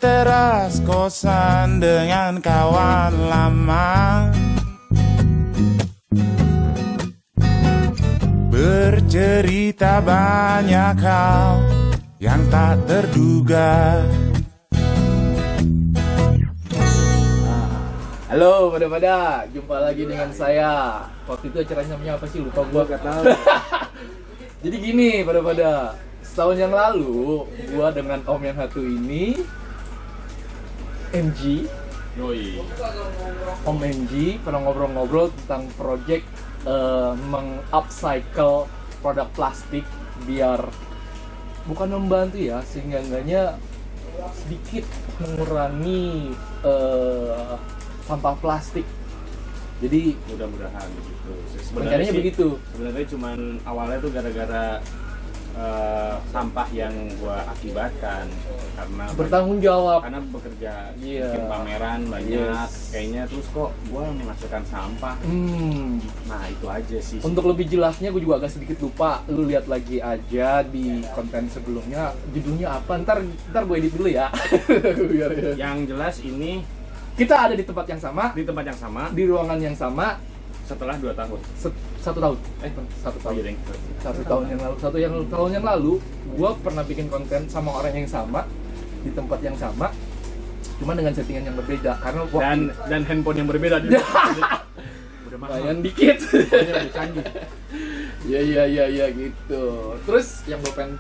teras kosan dengan kawan lama, bercerita banyak hal yang tak terduga. Halo pada jumpa lagi dengan saya. Waktu itu acaranya namanya apa sih? Lupa gua, gak tahu. Jadi gini pada setahun yang lalu gua dengan Om yang satu ini MG Om MG pernah ngobrol-ngobrol tentang project meng-upcycle produk plastik biar bukan membantu ya, sehingga enggaknya sedikit mengurangi sampah plastik. Jadi mudah-mudahan begitu. rencananya begitu. Sebenarnya cuman awalnya tuh gara-gara sampah yang gua akibatkan karena Bertanggung jawab. karena bekerja Iya. bikin pameran banyak Yes. kayaknya, terus kok gua menghasilkan sampah. Nah itu aja sih. Untuk lebih jelasnya gue juga agak sedikit lupa. Lu lihat lagi aja di konten sebelumnya. Judulnya apa? Ntar gue edit dulu ya. Biar. Yang jelas ini Kita ada di tempat yang sama, di tempat yang sama di ruangan yang sama setelah 2 tahun. satu tahun. Satu tahun. Iya, Deng. Tahun yang lalu gue pernah bikin konten sama orang yang sama di tempat yang sama, cuma dengan settingan yang berbeda karena Dan handphone yang berbeda juga. Udah mahal. lumayan dikit. Udah canggih. Iya gitu. Terus yang gue pengen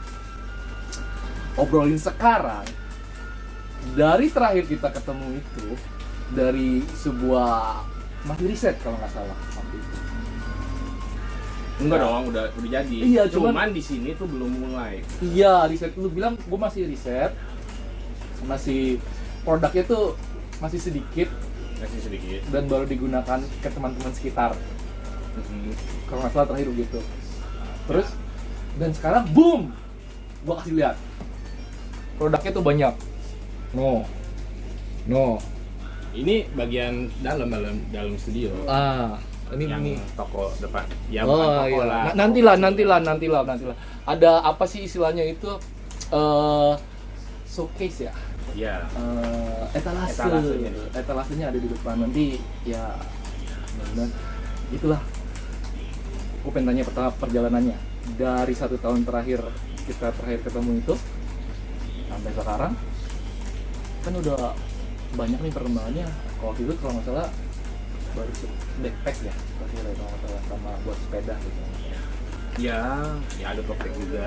obrolin sekarang, dari terakhir kita ketemu itu dari sebuah masih riset kalau nggak salah waktu itu. Enggak dong, udah jadi. Iya, cuman di sini tuh belum mulai. Iya, riset lu bilang gue masih riset, masih produknya tuh masih sedikit Masih sedikit. dan baru digunakan ke teman-teman sekitar. Kalau nggak salah terakhir begitu. Terus dan sekarang boom, gue kasih lihat produknya tuh banyak. No. Ini bagian dalam studio. Ini Toko depan. Ya oh bukan toko iya. lah. Nantilah. Ada apa sih istilahnya itu? Showcase ya? Iya. Etalase. Etalasenya. Etalasenya ada di depan. Nanti ya mudah-mudahan itulah. Aku pengen tanya pertama perjalanannya dari 1 tahun terakhir kita terakhir ketemu itu sampai sekarang kan udah banyak nih perkembangannya. Kalau itu kalau nggak salah baru backpack ya, terakhir kalau nggak salah, sama buat sepeda gitu. Ya ada topik juga.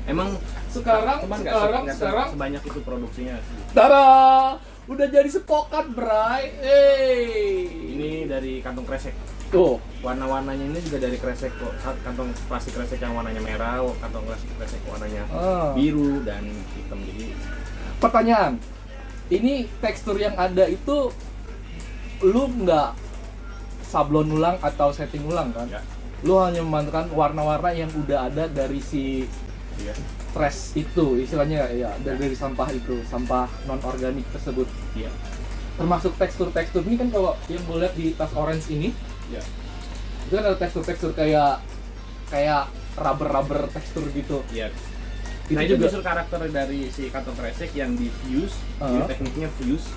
Emang Sekarang nggak sebanyak itu produksinya. Tara, udah jadi sepokat, Bray. Ini dari kantong kresek. Tuh, Warna-warnanya ini juga dari kresek kok. Kantong plastik kresek yang warnanya merah, kantong plastik kresek warnanya biru dan hitam. Jadi pertanyaan. Ini tekstur yang ada itu lu nggak sablon ulang atau setting ulang kan? ya, Lu hanya memanfaatkan warna-warna yang udah ada dari si iya. trash itu, istilahnya ya, dari sampah itu, sampah non organik tersebut. Iya. Termasuk tekstur-tekstur ini kan, kalau yang gue lihat di tas orange ini, Iya. itu kan ada tekstur-tekstur kayak rubber tekstur gitu. Iya. Itu Nah itu juga justru karakter dari si kantong kresek yang di fuse, jadi tekniknya fuse.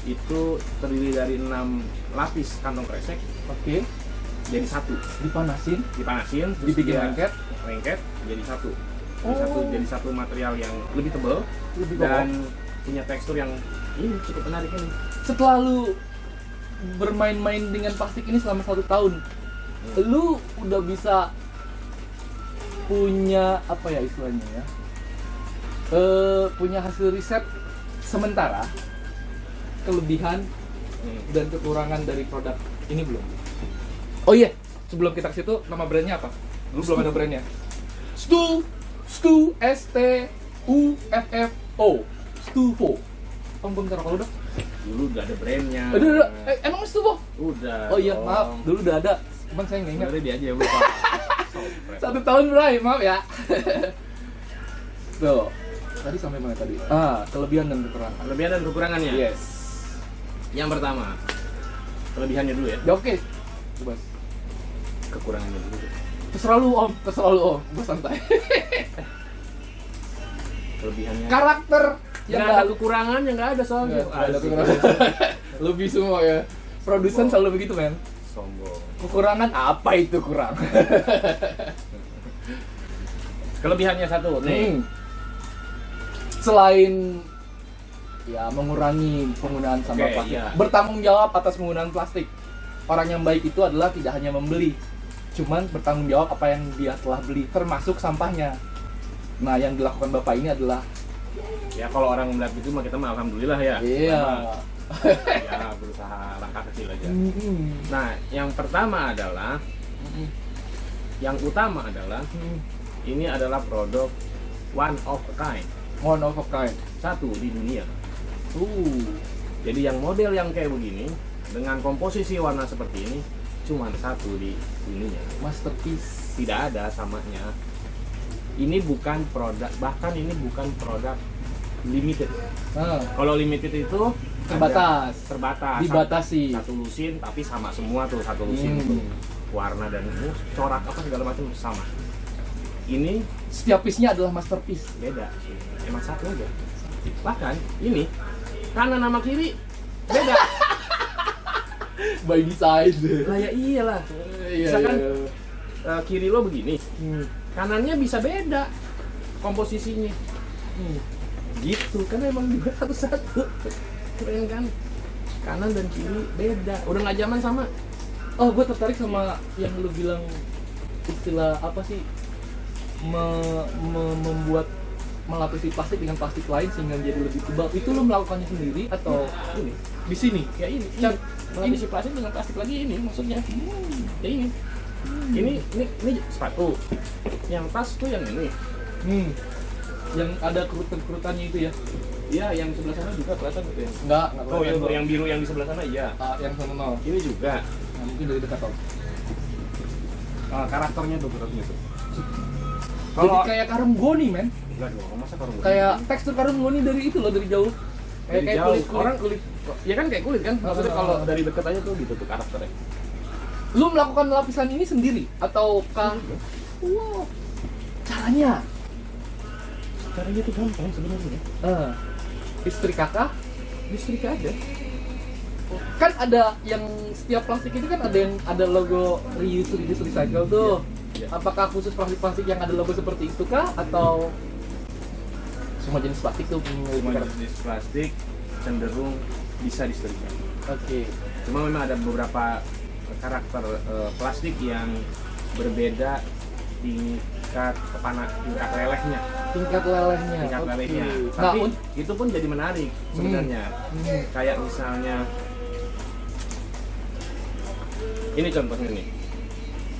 Itu terdiri dari 6 lapis kantong kresek, Oke, jadi satu. dipanasin, Dipanasin, terus dibikin dia lengket, jadi satu. Oh. Jadi satu material yang lebih tebal lebih dan kokoh. punya tekstur yang ini cukup menarik ini. Setelah lu bermain-main dengan plastik ini selama 1 tahun, lu udah bisa punya apa ya istilahnya ya, punya hasil riset sementara kelebihan dan kekurangan dari produk ini belum? Oh iya, sebelum kita ke situ, nama brandnya apa? Lu belum ada brandnya. Stu STUFFO Stufo. Bentar kalau udah. Dulu udah ada brandnya. Udah. Emang Stufo? Udah. Oh iya, dong. maaf, dulu udah ada. Cuman saya nggak ingat. Sebenarnya dia aja yang lupa. 1 tahun Bray, maaf ya. Tuh, tadi sampai mana tadi? Kelebihan dan kekurangan. Kelebihan dan kekurangannya. Yes. Yang pertama, kelebihannya dulu ya. Ya oke. Coba. Kekurangannya dulu. Terserah lu om, gue santai. Kelebihannya. Karakter yang nggak ada kekurangannya, nggak ada soalnya. nggak ada Asik. kekurangan. Lebih semua ya. Produsen selalu begitu men. Sombong. Kekurangan apa itu kurang? Kelebihannya satu nih. Selain ya mengurangi penggunaan sampah Oke, plastik, iya. bertanggung jawab atas penggunaan plastik. Orang yang baik itu adalah tidak hanya membeli, cuman bertanggung jawab apa yang dia telah beli, termasuk sampahnya. Nah, yang dilakukan Bapak ini adalah Ya kalau orang melihat itu mah kita mah alhamdulillah ya. iya. Ya berusaha langkah kecil aja. Mm-mm. Nah, yang pertama adalah yang utama adalah ini adalah produk one of a kind. One of a kind. Satu di dunia. Jadi yang model yang kayak begini dengan komposisi warna seperti ini cuma satu di dunia. Masterpiece. Tidak ada samanya. Ini bukan produk, bahkan ini bukan produk limited. Nah, Kalau limited itu terbatas. terbatas. Dibatasi. Satu lusin tapi sama semua tuh, satu lusin tuh. Warna dan corak apa segala macam sama. Ini Setiap piece-nya adalah masterpiece. beda sih. Emang satu aja. Bahkan ini kanan sama kiri beda. By design. Lah ya iyalah. Iya. Misalkan kiri lo begini, Hmm. kanannya bisa beda komposisinya. Gitu kan emang juga satu-satu. Keren kan? Kanan dan kiri beda. Udah nggak zaman sama. Oh, gue tertarik sama yang lu bilang istilah apa sih? Membuat melapisi plastik dengan plastik lain sehingga jadi lebih tebal. Itu lu melakukannya sendiri atau Ini di sini? ya ini. Cat- Melapisi plastik dengan plastik lagi ini maksudnya. Ya ini. Ini sepatu. Yang tas tuh yang ini. Yang ada kerutan-kerutannya itu ya? Iya, yang sebelah sana juga kelihatan gitu ya. Enggak Oh, kelihatan, bro. yang biru yang di sebelah sana iya. Yang sama nol. Ini juga. Nah, mungkin dari dekat om. Karakternya tuh tuh. Jadi kayak karung goni men. Enggak dong, masa karung Kayak tekstur karung goni dari itu loh, dari jauh. Kayak jauh. kulit Orang kulit. ya kan kayak kulit kan? Maksudnya Ah. kalau dari dekat aja tuh gitu tuh karakternya. Lu melakukan lapisan ini sendiri ataukah? Wow. Caranya? Caranya tuh gampang sebenarnya. Istri kakak Listrik ada. kan ada yang setiap plastik itu kan ada yang ada logo reuse, recycle tuh. Iya. Apakah khusus plastik yang ada logo seperti itu kah atau semua jenis plastik tuh memiliki Semua karakter? jenis plastik cenderung bisa disetrika. Oke. Cuma memang ada beberapa karakter plastik yang berbeda tingkat tingkat lelehnya. Tingkat lelehnya. Tingkat Oke. lelehnya. Nah, Tapi itu pun jadi menarik sebenarnya. Kayak misalnya ini contohnya nih.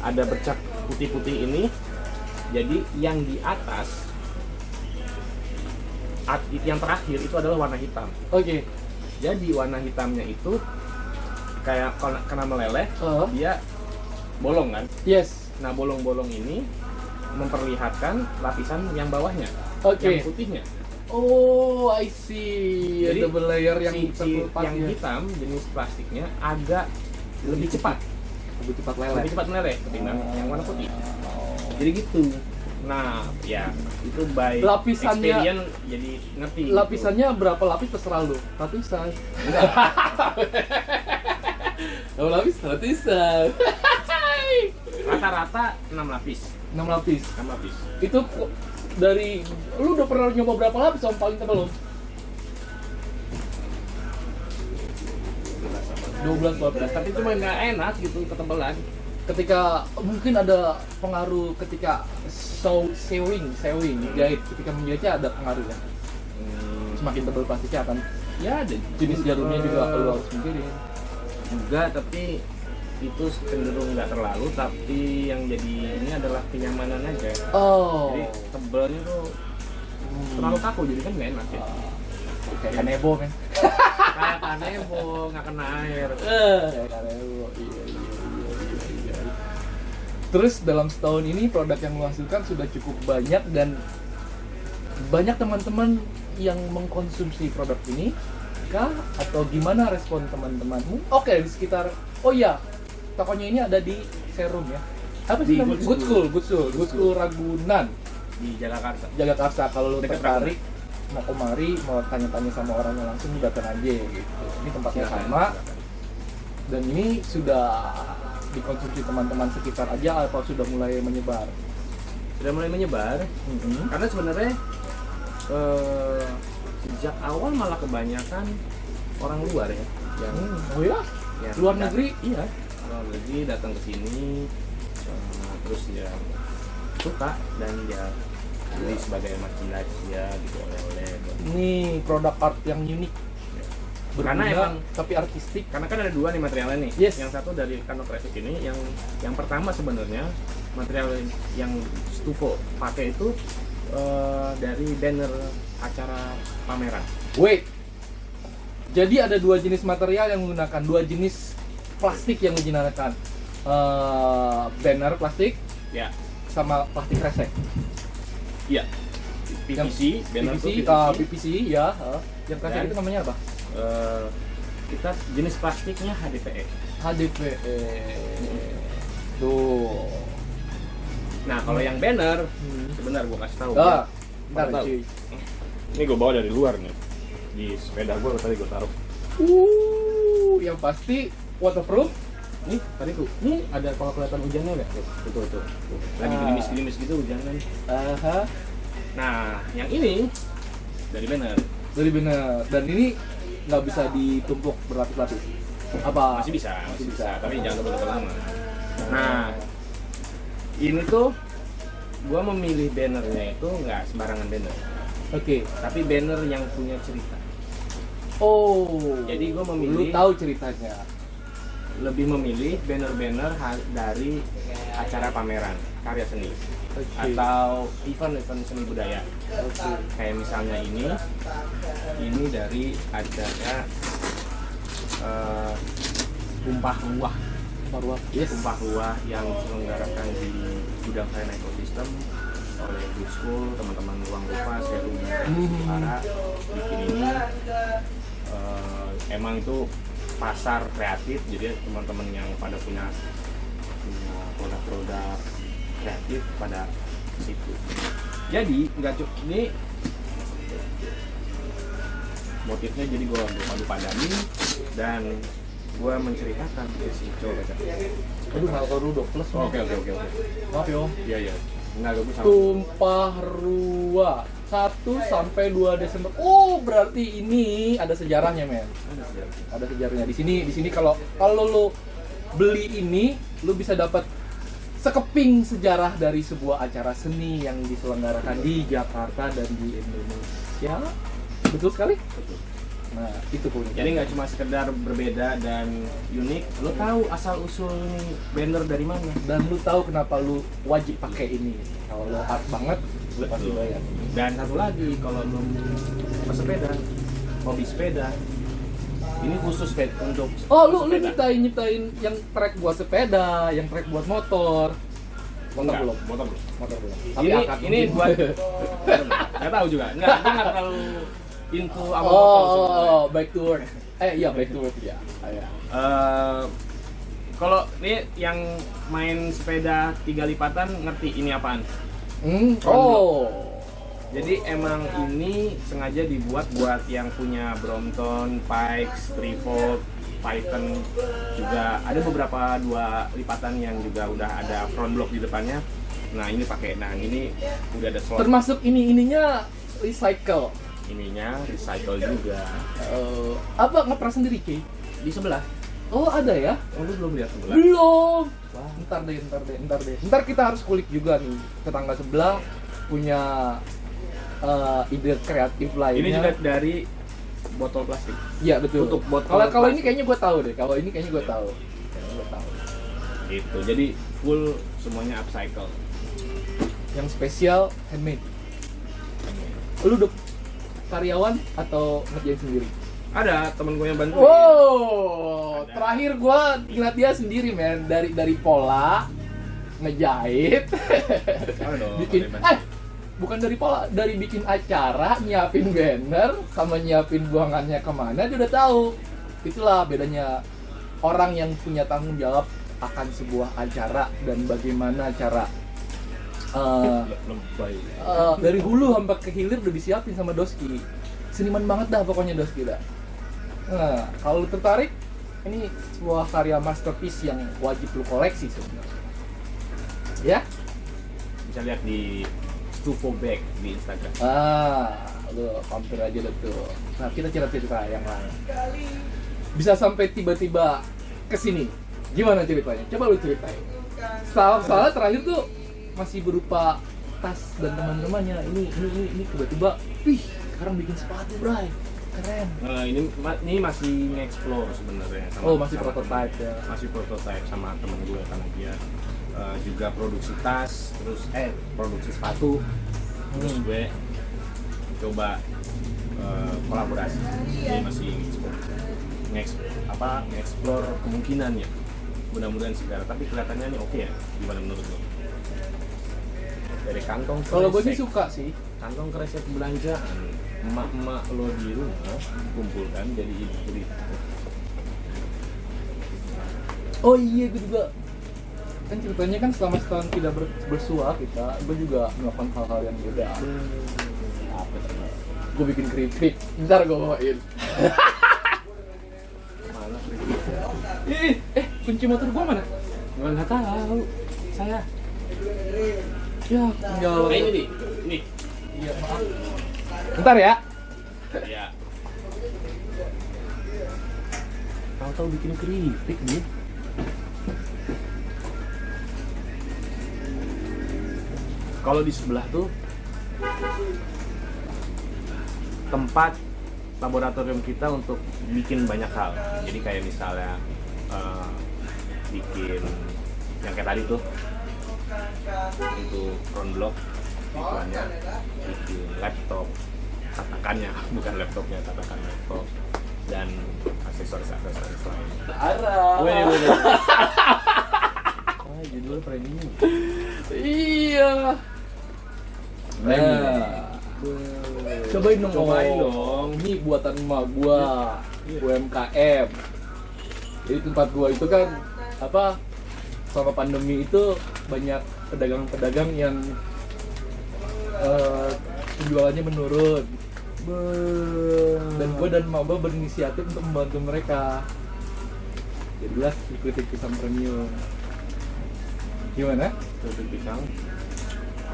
Ada bercak putih-putih ini. Jadi yang di atas yang terakhir itu adalah warna hitam. Oke. Jadi warna hitamnya itu kayak kena meleleh, dia bolong kan. Yes. Nah, bolong-bolong ini memperlihatkan lapisan yang bawahnya, Oke. yang putihnya. Oh, I see. Jadi Double layer yang si terlepas yang ya. hitam jenis plastiknya agak lebih cepat meleleh. lebih cepat meleleh ketimbang yang warna putih. Jadi gitu. Nah, ya itu by Lapisannya- experience jadi ngerti. Lapisannya berapa lapis terserah lu. Ratusan. Enggak. Berapa lapis? Ratusan. Rata-rata 6 lapis. 6 lapis. 6 lapis. Itu dari lu udah pernah nyoba berapa lapis om paling tebal om? 12 lapis. Tapi cuma nggak enak gitu ketebalan. Ketika mungkin ada pengaruh ketika sewing jahit, ketika menjahitnya ada pengaruh ya. Semakin tebal plastiknya akan Ya ada jenis jarumnya juga perlu harus mikirin. juga, tapi itu cenderung nggak terlalu, tapi yang jadi ini adalah kenyamanan aja. Oh. Jadi tebelnya tuh terlalu kaku jadi kan nggak enak ya. Kayak kanebo kan. Kayak kanebo nggak kena air. Kayak kanebo. Iya. Terus dalam setahun ini produk yang menghasilkan sudah cukup banyak dan banyak teman-teman yang mengkonsumsi produk ini kah? Atau gimana respon teman-temanmu? Oke, di sekitar, oh iya, tokonya ini ada di Serum ya. Apa sih Di namanya? Good School Ragunan, Di Jagakarsa. Jagakarsa. Kalau lu Dekat tertarik, mau kemari mau tanya-tanya sama orangnya langsung datang aja gitu. Ini tempatnya sama dan ini sudah dikonsumsi teman-teman sekitar aja atau sudah mulai menyebar? Sudah mulai menyebar. Karena sebenarnya sejak awal malah kebanyakan orang luar ya yang Oh ya? yang Luar dat- negeri? Iya, luar negeri datang ke sini, terus ya suka dan ya beli sebagai merchandise ya gitu, oleh-oleh. Ini produk art yang unik. Karena Berguna, emang tapi artistik. karena kan ada dua nih materialnya nih. Yes. Yang satu dari Kano Classic ini, yang pertama sebenarnya material yang Stufo pakai itu dari banner acara pameran. Wait. Jadi ada dua jenis material yang menggunakan dua jenis plastik yang menggunakan banner plastik Ya, sama plastik resek. iya. PVC, banner tuh PVC, PVC. PVC ya. Yang resek Dan- itu namanya apa? Kita jenis plastiknya HDPE. HDPE. Tuh. Nah, kalau yang banner, Hmm. sebentar gua kasih tahu. Ah, bentar, Tahu. cuy. Ini gua bawa dari luar nih. Di sepeda gua tadi gua taruh. Yang pasti waterproof. Nih, tadi tuh. Nih ada kalau kelihatan hujannya nggak? Tuh. Lagi Ah. gerimis-gerimis gitu hujanan. Aha. Nah, yang ini dari banner. Dari benar. Dan ini nggak bisa ditumpuk berlapis-lapis. Apa? Masih bisa, Masih bisa. tapi jangan terlalu lama. Nah, ini tuh gua memilih bannernya itu nggak sembarangan banner, Oke. tapi banner yang punya cerita. Oh. Jadi gua lu memilih tahu ceritanya. lebih memilih banner-banner dari acara pameran karya seni Oke. atau event-event seni budaya. Oke. Kayak misalnya ini dari acara Tumpah Ruah. Marwah. Yes. Tumpah Ruah yang diselenggarakan di Gudang Keren Ecosystem oleh Good School, teman-teman Ruang Rupa, Serum Utara bikin ini. Emang itu pasar kreatif, jadi teman-teman yang pada punya produk-produk kreatif pada situ. Jadi nggak cukup ini motifnya, jadi gue padu padani dan gue menceritakan sih. Coba baca. Aduh, hal dulu plus. Oke. Maaf yo. Iya. Enggak, gue sama. Tumpah Ruah 1 sampai 2 Desember. Oh, berarti ini ada sejarahnya, men. Ada sejarahnya. Di sini kalau lu beli ini, lu bisa dapat sekeping sejarah dari sebuah acara seni yang diselenggarakan di Jakarta dan di Indonesia. Betul sekali. Betul. Nah, itu pun. Jadi nggak cuma sekedar berbeda dan unik, lo tahu asal usul nih banner dari mana. Dan lu tahu kenapa lu wajib pakai ini. Kalau lu art banget, lu pasti bayar. Dan satu lagi, kalau lo pesepeda, hobi sepeda, ini khusus untuk Oh, lu sepeda. nyiptain yang track buat sepeda, yang track buat motor. Motor Enggak, belum. motor belum. Motor belum. Ini buat nggak tahu juga. Nggak terlalu into sama motor sebenarnya. Oh, back to work. Iya, back to work ya. Iya. Kalau ini yang main sepeda 3 lipatan ngerti ini apaan? Oh. Jadi emang ini sengaja dibuat buat yang punya Brompton, Pikes, Trefold, Python, juga ada beberapa 2 lipatan yang juga udah ada front block di depannya. Nah ini pakai, nah ini udah ada slot. Termasuk ininya recycle. Ininya recycle juga. Apa ngepres sendiri, Ki? Di sebelah. Oh, ada ya? Oh, lu belum lihat sebelah? Belum. Ntar deh. Ntar kita harus kulik juga nih tetangga sebelah punya ide kreatif lainnya. Ini juga dari botol plastik. Iya, betul. tutup botol Kalau ini plastik. kayaknya gue tahu deh. Kalau ini kayaknya gue tahu. Gitu. Jadi full semuanya upcycle. Yang spesial handmade. Lu udah karyawan atau ngerjain sendiri? Ada temen gue yang bantu. Wow, Ada. terakhir gue ngeliat dia sendiri, men. Dari pola ngejahit, Ada dong, bikin ada yang bantu. bukan dari pola, dari bikin acara, nyiapin banner, sama nyiapin buangannya kemana, dia udah tahu. Itulah bedanya orang yang punya tanggung jawab akan sebuah acara dan bagaimana cara Lebay. Dari hulu sampai ke hilir udah disiapin sama Doski. Seniman banget dah pokoknya Doski dah. Nah, kalau lu tertarik, ini sebuah karya masterpiece yang wajib lu koleksi sebenarnya. Ya? Bisa lihat di Stufo Bag di Instagram. Lu hampir aja deh tuh. Nah, kita cerita yang lain. Bisa sampai tiba-tiba kesini. Gimana ceritanya? Coba lu ceritain. Soalnya terakhir tuh masih berupa tas dan teman-temannya. Ini tiba-tiba, wih, sekarang bikin sepatu, Bray. Keren. Ini masih nge-explore sebenarnya. Masih prototype temen. ya. Masih prototype sama temen gue karena dia juga produksi tas, terus produksi sepatu. Terus gue coba kolaborasi. Jadi masih nge-explore kemungkinannya. Mudah-mudahan segala, tapi kelihatannya ini oke ya. Gimana menurut lo? Dari kantong Kalau gue sih kresek. suka sih. Kantong kresek belanjaan, emak-emak lo di rumah kumpulkan jadi ibu. Oh iya, gue juga. Kan ceritanya kan selama setahun tidak bersua gue juga melakukan hal-hal yang beda. Apa tuh? Gue bikin keripik, ntar gue bawain. Mana Kunci motor gue mana? nggak tahu saya. Ya, tinggal. Ini. Iya, maaf. Bentar ya. Ya. Tahu-tahu bikin keripik nih. Kalau di sebelah tuh tempat laboratorium kita untuk bikin banyak hal. Jadi kayak misalnya bikin yang kayak tadi tuh untuk front block iklannya, bikin laptop tatakannya, bukan laptopnya, tatakan laptop dan aksesoris lain. Arah. Wih. Judul premium. Iya. Cobain dong. Ini buatan emak gua, UMKM. Jadi tempat gua itu kan selama pandemi itu banyak pedagang-pedagang yang penjualannya menurun. Dan gua dan emak gua berinisiatif untuk membantu mereka. Jadilah keripik pisang premium. Gimana? Keripik pisang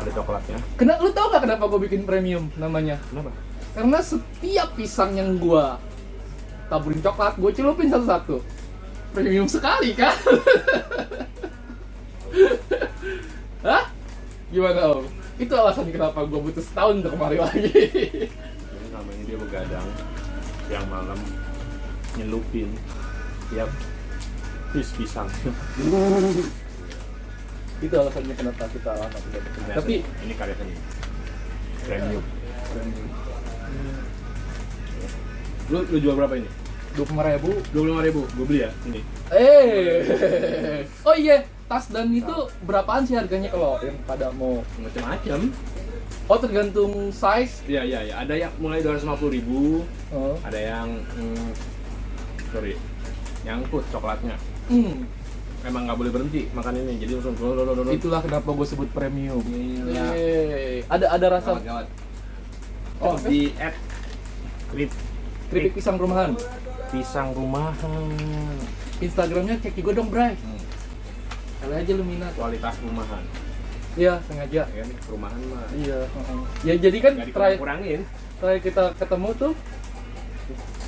ada coklatnya. Lu tau gak kenapa gue bikin premium namanya? Kenapa? Karena setiap pisang yang gue taburin coklat, gue celupin satu-satu. Premium sekali kan? Hah? Gimana Om? Itu alasannya kenapa gue butuh setahun untuk kemari lagi. Jadi selama ini dia begadang siang malam nyelupin tiap pisang. Itu alasannya kenapa kita lama tidak bekerja. Tapi ini karya seni premium. Lu jual berapa ini? 25.000. 25.000. Gue beli ya ini. Oh iya, tas dan itu berapaan sih harganya kalau yang pada mau? Macam-macam. Oh, tergantung size. Iya. Ada yang mulai 250.000. Oh. Ada yang nyangkut coklatnya. Emang nggak boleh berhenti makan ini, jadi langsung Itulah kenapa gue sebut premium. Gila. Ada rasa. Gawat. Oh, Di keripik pisang rumahan. Pisang rumahan. Instagramnya cek juga dong, Bray. Kali aja lu minat. Kualitas rumahan. Iya, sengaja. Ya kan rumahan mah. Iya. Ya jadi kan Nggak terakhir kita ketemu tuh,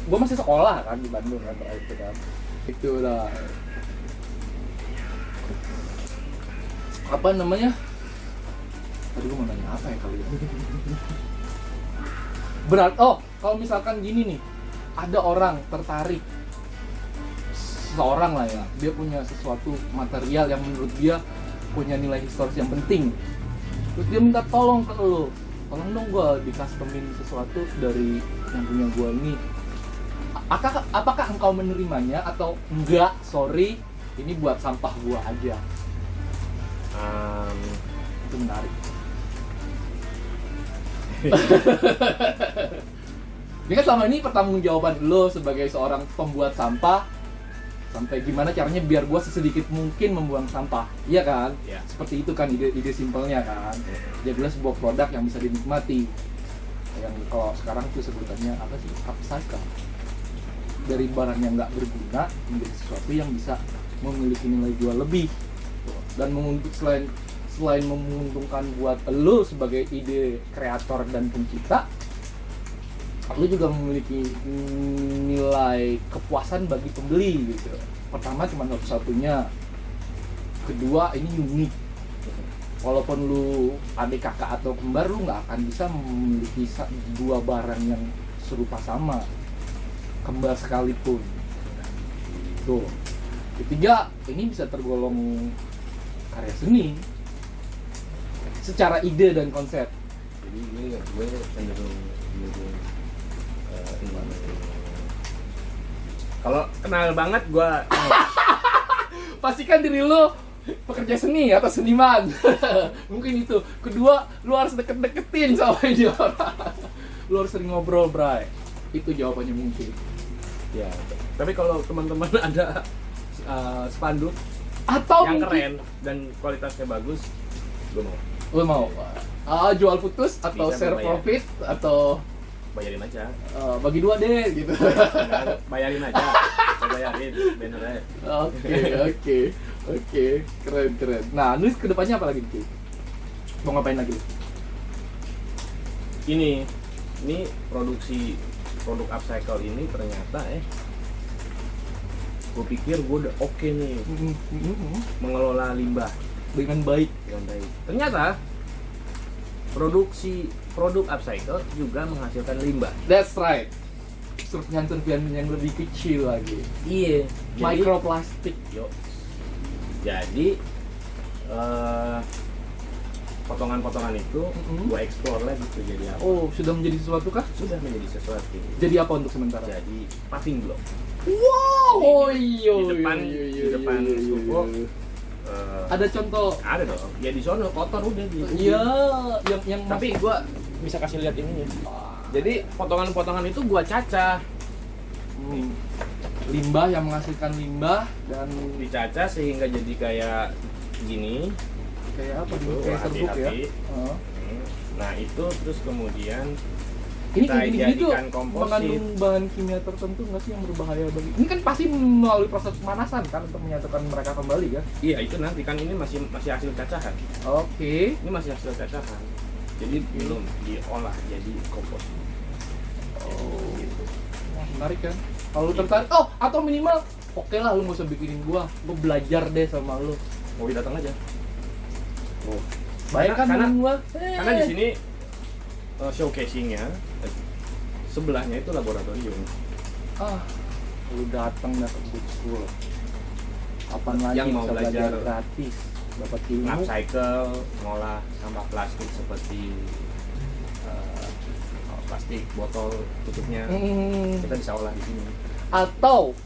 gue masih sekolah kan di Bandung kan terakhir itu kan. Itulah. Apa namanya? Tadi gue mau nanya apa ya kali ya? Kalau misalkan gini nih, ada orang tertarik, seseorang lah ya, dia punya sesuatu material yang menurut dia punya nilai historis yang penting, terus dia minta tolong ke lo, tolong dong gue di-customin sesuatu dari yang punya gue ini. Apakah engkau menerimanya atau enggak? Sorry, ini buat sampah gue aja. Itu menarik. Ini kan selama ini pertanggungjawaban lo sebagai seorang pembuat sampah Sampai gimana caranya biar gue sesedikit mungkin membuang sampah, iya kan? Iya. Seperti itu kan ide simpelnya kan. Jadilah sebuah produk yang bisa dinikmati. Yang kalau sekarang tuh sebutannya apa sih? Upcycle. Dari barang yang nggak berguna menjadi sesuatu yang bisa memiliki nilai jual lebih. Dan selain menguntungkan buat lo sebagai ide kreator dan pencipta, lo juga memiliki nilai kepuasan bagi pembeli gitu. Pertama cuma satu-satunya, kedua ini unik. Walaupun lu adik kakak atau kembar, lu nggak akan bisa memiliki dua barang yang serupa sama, kembar sekalipun. Tuh. Ketiga, ini bisa tergolong karya seni secara ide dan konsep. Jadi ini gue cenderung kalau kenal banget gue Pastikan diri lu pekerja seni atau seniman. Mungkin itu. Kedua, lu harus deket-deketin sama ini orang. Lu harus sering ngobrol, Bray. Itu jawabannya mungkin. ya. Tapi kalau teman-teman ada spanduk Atau yang mungkin keren dan kualitasnya bagus, gue mau lu mau jual putus atau Bisa share berbayar. profit atau bayarin aja. bagi dua deh gitu. Enggak, bayarin aja. Saya bayarin bannernya. Oke, keren. Nah, nulis kedepannya apa lagi Ki? Mau ngapain lagi? Ini produksi produk upcycle ini ternyata gue pikir gue udah oke nih mengelola limbah Dengan baik. dengan baik. Ternyata produksi produk upcycle juga menghasilkan limbah. That's right. Serpihan-serpihan yang lebih kecil lagi. Iya. Microplastic. Jadi potongan-potongan itu gue explore lagi tuh jadi apa? Oh, sudah menjadi sesuatu kah? Sudah menjadi sesuatu. Jadi apa untuk sementara? Jadi paving block. Wow, iya. Di depan stuko. Ada contoh. Ada dong. Ya di sono kotor udah gitu. Iya, yang Tapi gue bisa kasih lihat ini. Jadi potongan-potongan itu gue cacah, limbah yang menghasilkan limbah dan dicacah sehingga jadi kayak gini. kayak apa? Tuh, Kayak serbuk ya. hati-hati. Oh. Nah itu terus kemudian Ini kita kayak gini tuh jadikan komposit. mengandung bahan kimia tertentu nggak sih yang berbahaya bagi? Ini kan pasti melalui proses pemanasan kan untuk menyatukan mereka kembali kan? Iya itu nanti kan ini masih hasil cacahan. Oke. Ini masih hasil cacahan. Jadi belum diolah jadi komposit. Oh. Wah, menarik kan? Kalau lu tertarik, atau minimal oke lah lu nggak usah bikinin gua belajar deh sama lu. Mau datang aja. Oh. Baik kan Karena- temen gua? Karena di sini showcasingnya sebelahnya itu laboratorium. Lu datang dapat good school. Kapan lagi Yang mau bisa belajar gratis, dapat ilmu? Upcycle, ngolah sampah plastik seperti plastik botol tutupnya kita bisa olah di sini. Atau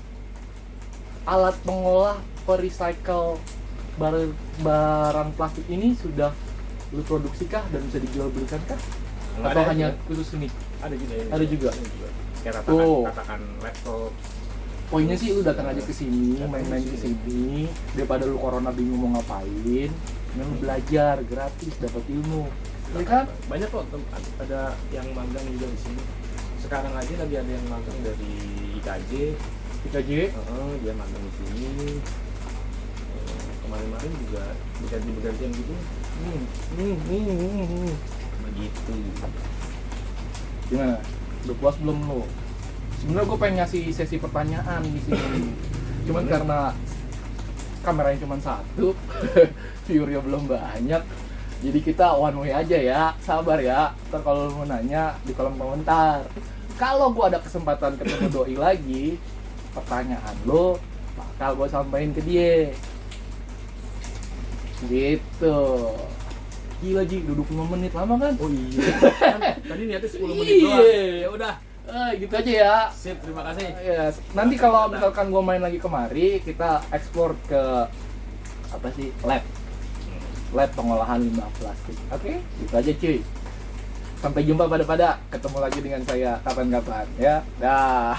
alat pengolah recycle barang plastik ini sudah lu produksi kah dan bisa dijual belikan kah? Nggak Atau ada hanya juga. khusus ini? Ada juga ya. Ada juga? Kayak Oh. ratakan laptop. Poinnya sih lu datang aja ke sini, main-main ke sini, daripada lu corona bingung mau ngapain, lu belajar gratis, dapat ilmu. Ya kan? Banyak kok ada yang magang juga di sini. Sekarang aja lagi ada yang magang dari IKJ. IKJ. Dia magang di sini. Kemarin-kemarin juga bergantian gitu. Begitu. Gimana? Udah puas belum lu? Sebenarnya gue pengen ngasih sesi pertanyaan di sini. Cuman karena kameranya cuma satu, viewernya belum banyak. Jadi kita one way aja ya, sabar ya. Ntar kalau lu mau nanya di kolom komentar. Kalau gue ada kesempatan ketemu Doi lagi, pertanyaan lo bakal gue sampaikan ke dia. Gitu. Gila Ji, duduk 5 menit lama kan? Oh iya. Kan tadi niatnya 10 menit doang. Ya udah. Gitu aja ya. Sip, terima kasih. Ya, nanti kalau misalkan gue main lagi kemari, kita explore ke apa sih, lab pengolahan limbah plastik. Oke, gitu aja cuy. Sampai jumpa pada ketemu lagi dengan saya kapan-kapan ya. Dah.